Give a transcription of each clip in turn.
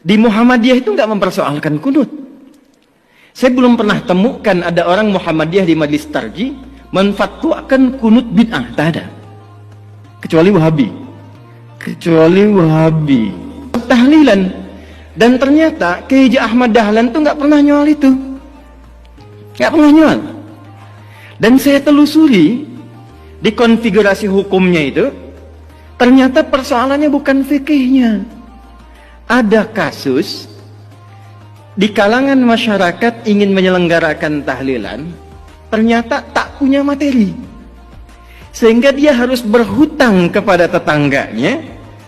Di Muhammadiyah itu nggak mempersoalkan kunut. Saya belum pernah temukan ada orang Muhammadiyah di Majelis Tarji menfatwakan kunut bid'ah, tak ada. Kecuali Wahabi. Tahlilan. Dan ternyata Kiai Haji Ahmad Dahlan tuh nggak pernah nyual itu. Nggak pernah nyual. Dan saya telusuri di konfigurasi hukumnya itu, ternyata persoalannya bukan fikihnya. Ada kasus di kalangan masyarakat ingin menyelenggarakan tahlilan, ternyata tak punya materi, sehingga dia harus berhutang kepada tetangganya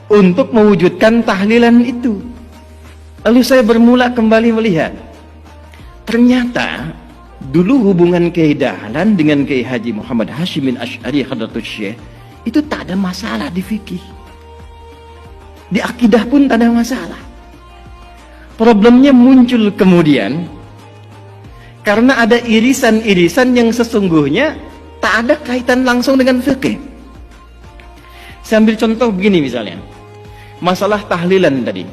untuk mewujudkan tahlilan itu. Lalu saya bermula kembali melihat, ternyata dulu hubungan Kiai Dahlan dengan Kiai Haji Muhammad Hashimin Asy'ari Hadratus Syekh itu tak ada masalah di fikih. Di akidah pun tak ada masalah. Problemnya muncul kemudian karena ada irisan-irisan yang sesungguhnya tak ada kaitan langsung dengan fikih. Saya ambil contoh begini misalnya. Masalah tahlilan tadi.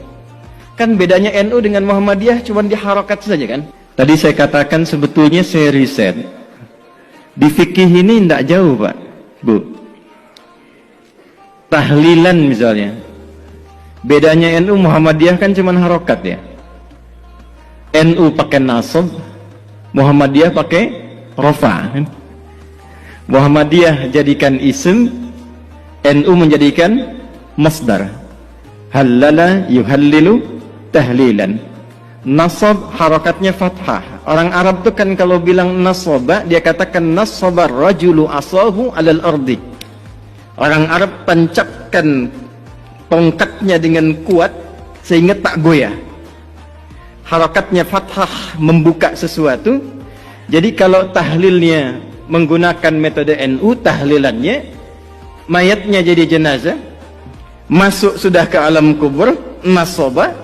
Kan bedanya NU dengan Muhammadiyah cuma di harokat saja kan? Tadi saya katakan sebetulnya saya riset. Di fikih ini tidak jauh Pak, Bu. Tahlilan misalnya. Bedanya NU Muhammadiyah kan cuma harokat ya. NU pakai nasab, Muhammadiyah pakai rofa. Muhammadiyah jadikan isim, NU menjadikan masdar. Halala yuhallilu tahlilan. Nasab harokatnya fathah. Orang Arab tuh kan kalau bilang nasaba, dia katakan nasabar rajulu asahu alal ardi. Orang Arab tancapkan tongkatnya dengan kuat sehingga tak goyah. Harokatnya fathah membuka sesuatu. Jadi kalau tahlilnya menggunakan metode NU, tahlilannya mayatnya jadi jenazah, masuk sudah ke alam kubur, nasaba,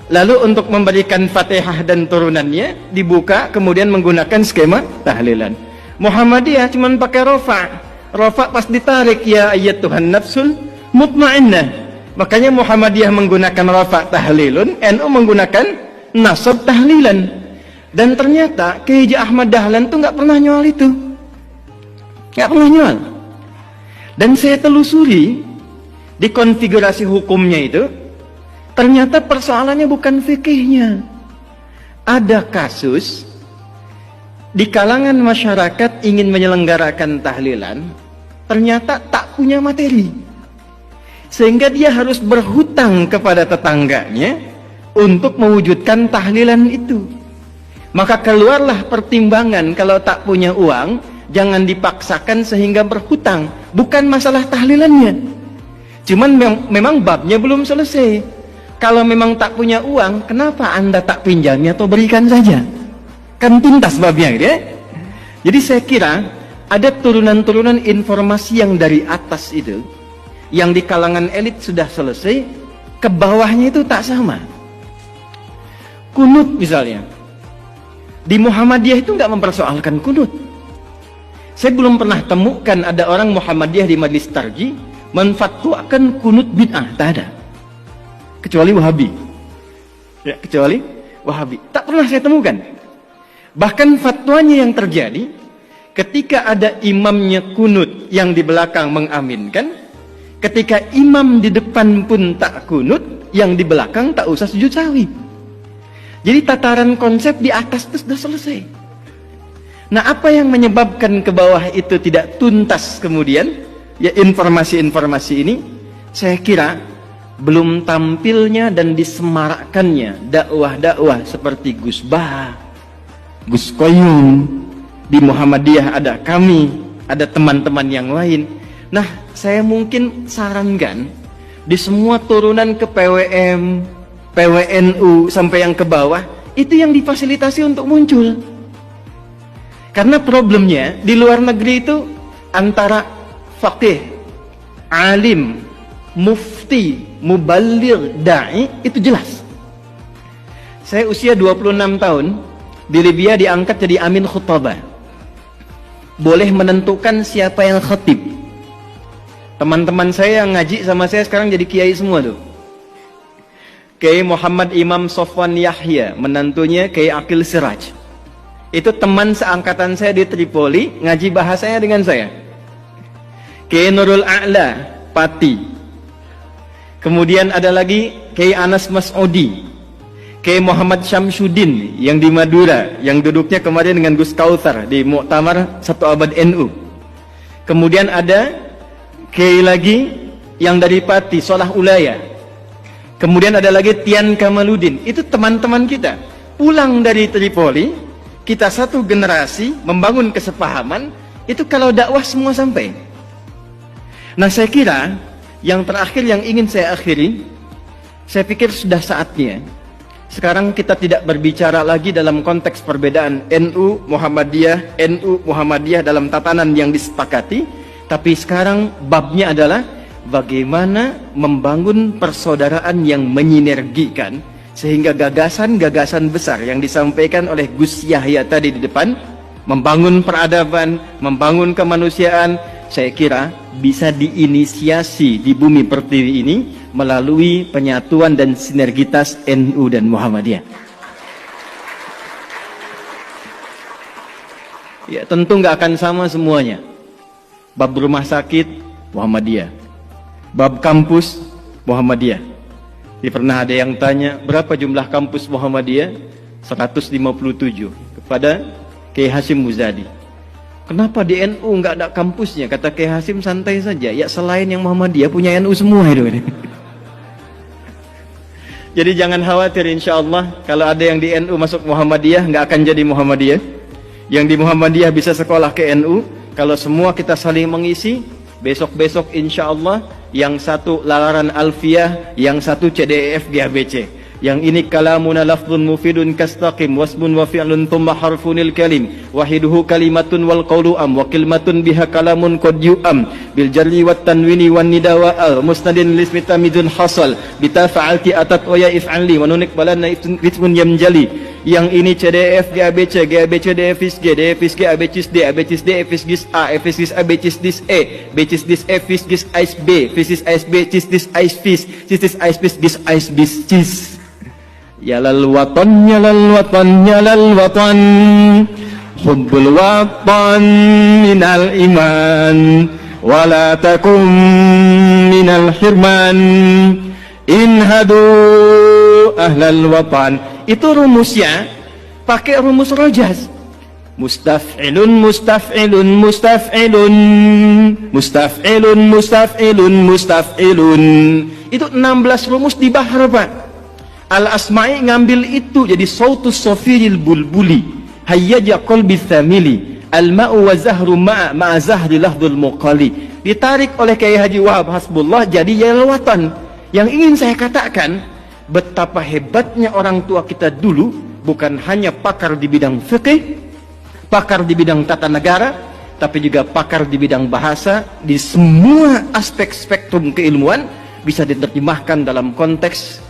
lalu untuk memberikan Fatihah dan turunannya dibuka kemudian menggunakan skema tahlilan. Muhammadiyah cuma pakai rofa. Rofa pas ditarik, ya ayat Tuhan nafsul mutmainnah. Makanya Muhammadiyah menggunakan rafa tahlilun, NU menggunakan nasab tahlilan. Dan ternyata Kiai Haji Ahmad Dahlan tuh nggak pernah nyual itu, nggak pernah nyual. Dan saya telusuri di konfigurasi hukumnya itu, ternyata persoalannya bukan fikihnya. Ada kasus di kalangan masyarakat ingin menyelenggarakan tahlilan, ternyata tak punya materi, sehingga dia harus berhutang kepada tetangganya untuk mewujudkan tahlilan itu. Maka keluarlah pertimbangan, kalau tak punya uang jangan dipaksakan sehingga berhutang. Bukan masalah tahlilannya, cuman memang babnya belum selesai. Kalau memang tak punya uang, kenapa Anda tak pinjamnya atau berikan saja? Kan tuntas babnya gitu ya. Jadi saya kira ada turunan-turunan informasi yang dari atas itu, yang di kalangan elit sudah selesai, ke bawahnya itu tak sama. Kunut misalnya, di Muhammadiyah itu nggak mempersoalkan kunut. Saya belum pernah temukan ada orang Muhammadiyah di Majelis Tarji menfatwakan kunut bid'ah, tak ada. Kecuali Wahabi. Ya, kecuali Wahabi. Tak pernah saya temukan. Bahkan fatwanya yang terjadi ketika ada imamnya kunut yang di belakang mengaminkan, ketika imam di depan pun tak kunut, yang di belakang tak usah sujud sahwi. Jadi tataran konsep di atas itu sudah selesai. Nah, apa yang menyebabkan ke bawah itu tidak tuntas kemudian? Ya, informasi-informasi ini saya kira belum tampilnya dan disemarakkannya dakwah-dakwah seperti Gus Bah, Gus Koyum. Di Muhammadiyah ada kami, ada teman-teman yang lain. Nah, saya mungkin sarankan di semua turunan ke PWM, PWNU sampai yang ke bawah, itu yang difasilitasi untuk muncul. Karena problemnya di luar negeri itu antara faqih, alim, mufti, muballigh, da'i itu jelas. Saya usia 26 tahun, di Libya diangkat jadi amin khutbah. Boleh menentukan siapa yang khatib. Teman-teman saya yang ngaji sama saya sekarang jadi kiai semua tuh. Kiai Muhammad Imam Sofwan Yahya, menantunya Kiai Aqil Siraj. Itu teman seangkatan saya di Tripoli, ngaji bahasanya dengan saya. Kiai Nurul A'la, Pati. Kemudian ada lagi Kiai Anas Mas'udi, Kiai Muhammad Syamsuddin yang di Madura, yang duduknya kemarin dengan Gus Kautsar di Muktamar 1 Abad NU. Kemudian ada Kiai lagi yang dari Pati, Solah Ulaya. Kemudian ada lagi Tian Kamaludin. Itu teman-teman kita. Pulang dari Tripoli, kita satu generasi membangun kesepahaman, itu kalau dakwah semua sampai. Nah, saya kira yang terakhir yang ingin saya akhiri, saya pikir sudah saatnya sekarang kita tidak berbicara lagi dalam konteks perbedaan NU Muhammadiyah dalam tatanan yang disepakati, tapi sekarang babnya adalah bagaimana membangun persaudaraan yang menyinergikan, sehingga gagasan-gagasan besar yang disampaikan oleh Gus Yahya tadi di depan, membangun peradaban, membangun kemanusiaan, saya kira bisa diinisiasi di bumi pertiwi ini melalui penyatuan dan sinergitas NU dan Muhammadiyah. Ya, tentu nggak akan sama semuanya. Bab rumah sakit, Muhammadiyah. Bab kampus, Muhammadiyah. Pernah ada yang tanya, berapa jumlah kampus Muhammadiyah? 157 kepada Kiai Hasyim Muzadi. Kenapa di NU nggak ada kampusnya? Kata Kiai Hasyim, santai saja. Ya, selain yang Muhammadiyah punya NU semua itu. Jadi jangan khawatir, insya Allah kalau ada yang di NU masuk Muhammadiyah nggak akan jadi Muhammadiyah. Yang di Muhammadiyah bisa sekolah ke NU. Kalau semua kita saling mengisi, besok-besok insya Allah yang satu lalaran alfiyah, yang satu CDEF GABC, yang ini kalamuna lafdun mufidun kastaqim wasmun wa fi'lun thumma harfunil kalim wahiduhu kalimatun wal qawlu am wa kilmatun biha kalamun qad yu'am bil jarri wat tanwini wan nida wa al musnadin lismi tamidun hasal bita fa'alti atat wa ya if'ali wa nunik balanna ismun yamjali. Yang ini CDF GABC, GABC DFIS G, DFIS G ABCIS D, ABCIS D FIS GIS A, FIS GIS ABCIS DIS E, BCIS DIS E, FIS GIS AIS B, FIS GIS AIS B, CIS DIS AIS FIS, CIS DIS AIS FIS GIS AIS BIS CIS. Ya lal watan, ya lal watan, ya lal watan, hubbul watan minal iman, wala takum minal hirman, inhadu ahlal watan. Itu rumusnya pakai rumus rojaz. Mustaf'ilun, mustaf'ilun, mustaf'ilun, mustaf'ilun, mustaf'ilun, mustaf'ilun. Itu 16 rumus di bahar, Pak. Al-Asma'i ngambil itu jadi sautus sofiril bulbuli, hayyaja qalbi thamili, al-ma'u wa zahru ma'a zahri lahdul muqali. Ditarik oleh Kiai Haji Wahab Hasbullah jadi yalwatan. Yang ingin saya katakan, betapa hebatnya orang tua kita dulu, bukan hanya pakar di bidang fikih, pakar di bidang tata negara, tapi juga pakar di bidang bahasa. Di semua aspek spektrum keilmuan bisa diterjemahkan dalam konteks